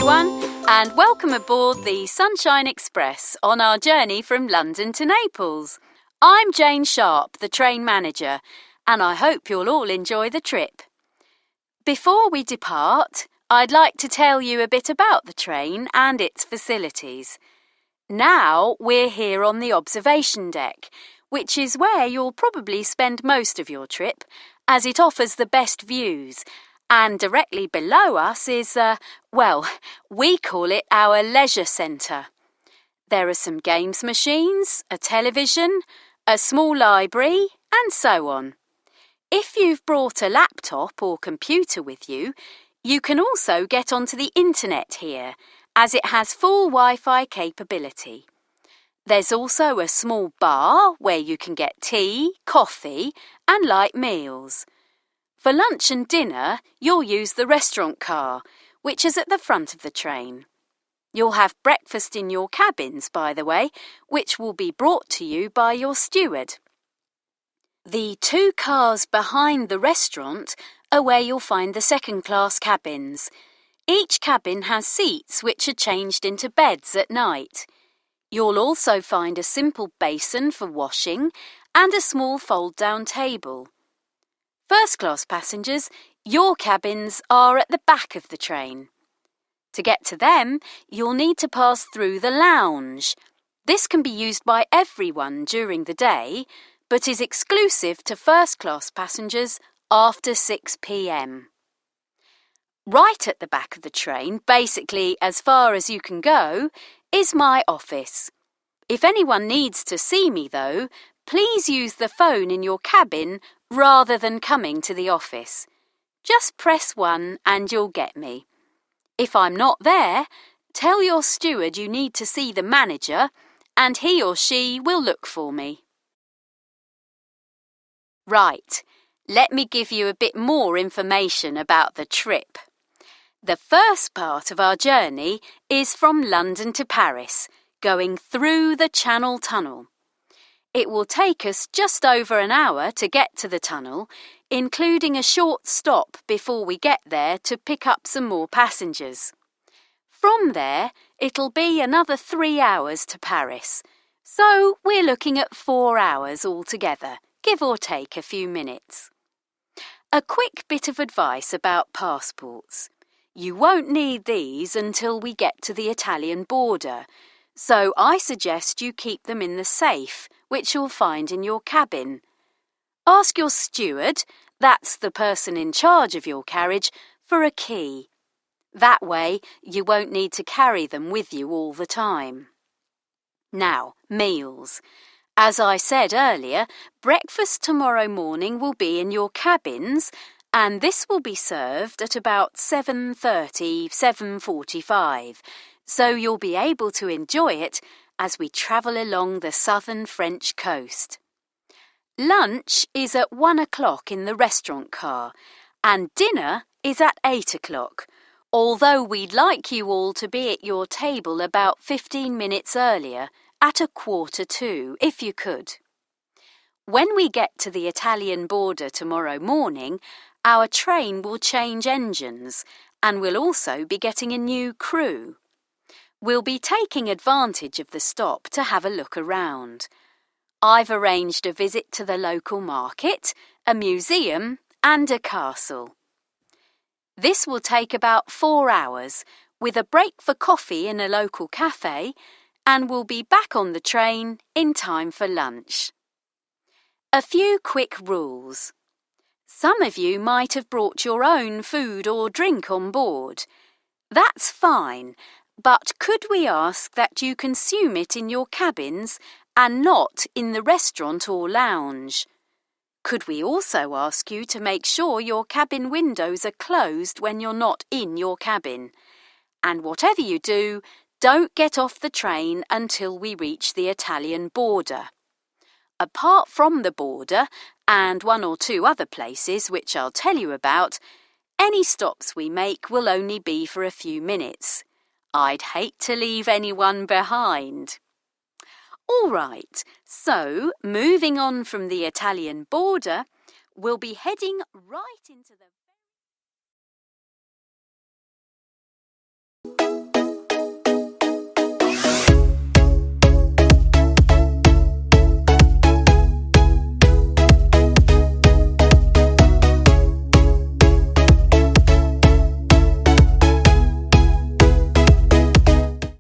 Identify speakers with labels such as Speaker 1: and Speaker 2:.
Speaker 1: everyone, and welcome aboard the Sunshine Express on our journey from London to Naples. I'm Jane Sharp, the train manager, and I hope you'll all enjoy the trip. Before we depart, I'd like to tell you a bit about the train and its facilities. Now we're here on the observation deck, which is where you'll probably spend most of your trip, as it offers the best views. And directly below us is, we call it our leisure centre. There are some games machines, a television, a small library, and so on. If you've brought a laptop or computer with you, you can also get onto the internet here, as it has full Wi-Fi capability. There's also a small bar where you can get tea, coffee, and light meals. For lunch and dinner, you'll use the restaurant car, which is at the front of the train. You'll have breakfast in your cabins, by the way, which will be brought to you by your steward. The two cars behind the restaurant are where you'll find the second-class cabins. Each cabin has seats which are changed into beds at night. You'll also find a simple basin for washing and a small fold-down table. First-class passengers, your cabins are at the back of the train. To get to them, you'll need to pass through the lounge. This can be used by everyone during the day, but is exclusive to first-class passengers after 6 p.m. Right at the back of the train, basically as far as you can go, is my office. If anyone needs to see me, though, please use the phone in your cabin rather than coming to the office. Just press 1 and you'll get me. If I'm not there, tell your steward you need to see the manager and he or she will look for me. Right, let me give you a bit more information about the trip. The first part of our journey is from London to Paris, going through the Channel Tunnel. It will take us just over an hour to get to the tunnel, including a short stop before we get there to pick up some more passengers. From there, it'll be another 3 hours to Paris, so we're looking at 4 hours altogether, give or take a few minutes. A quick bit of advice about passports. You won't need these until we get to the Italian border, so I suggest you keep them in the safe, which you'll find in your cabin. Ask your steward, that's the person in charge of your carriage, for a key. That way, you won't need to carry them with you all the time. Now, meals. As I said earlier, breakfast tomorrow morning will be in your cabins, and this will be served at about 7:30, 7:45, so you'll be able to enjoy it as we travel along the southern French coast. Lunch is at 1 o'clock in the restaurant car, and dinner is at 8 o'clock, although we'd like you all to be at your table about 15 minutes earlier, at 1:45, if you could. When we get to the Italian border tomorrow morning, our train will change engines, and we'll also be getting a new crew. We'll be taking advantage of the stop to have a look around. I've arranged a visit to the local market, a museum, and a castle. This will take about 4 hours, with a break for coffee in a local cafe, and we'll be back on the train in time for lunch. A few quick rules. Some of you might have brought your own food or drink on board. That's fine, but could we ask that you consume it in your cabins and not in the restaurant or lounge? Could we also ask you to make sure your cabin windows are closed when you're not in your cabin? And whatever you do, don't get off the train until we reach the Italian border. Apart from the border and 1 or 2 other places which I'll tell you about, any stops we make will only be for a few minutes. I'd hate to leave anyone behind. All right, so moving on from the Italian border, we'll be heading right into the